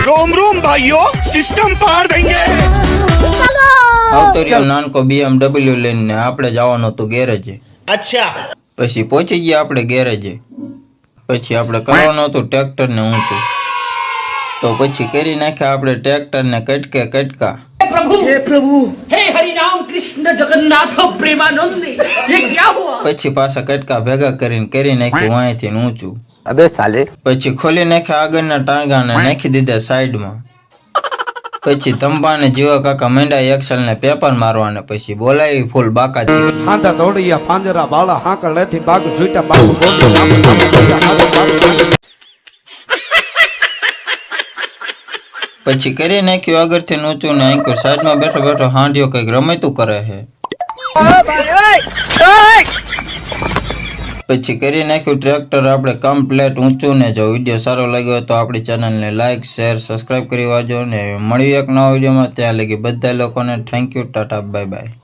रोम रोम भाइयों, सिस्टम पार देंगे। આવતો રહ્યો નાનકો BMW લઈને આપણે જવાનું હતું ગેરેજે. अच्छा, પછી પહોંચી ગયા આપણે ગેરેજે. પછી આપણે કરવાનું હતું ટ્રેક્ટરને ઊંચું. તો પછી કરી નાખ્યા આપણે ટ્રેક્ટરને કટકા. हे प्रभु हे हरि राम कृष्ण जगन्नाथ प्रेमानंद ये क्या हुआ? પછી પાછા કટકા ભેગા કરી નાખ્યું વાંયથી ઊંચું. अबे साले પછી ખોલી નાખ્યા આગળના ટાંગાને નાખી દીધા સાઈડમાં. પછી તંબાને જીવા કાકા માંડ્યા એક્સલ ને પેપર મારવાને. પછી બોલાવી ફૂલ બાકાજી. હાંધા તોડિયા પાંજરા બાળા હાંકળ લેથી બાગ છૂટા બાગ બોલી પછી કરી નાખ્યું આગળથી ઊંચું ને આંક્યો સાઈડમાં બેઠો હાંડિયો કઈક રમતું કરે છે. પછી કરી નાખ્યું ટ્રેક્ટર આપણે કમ્પ્લેટ ઊંચું ને. જો વિડીયો સારો લાગ્યો તો આપણી ચેનલને લાઈક શેર સબસ્ક્રાઇબ કરી વાજો ને. મળીએ એક નવા વિડીયોમાં. ત્યાં લગી બધા લોકોને thank you, Tata, bye bye.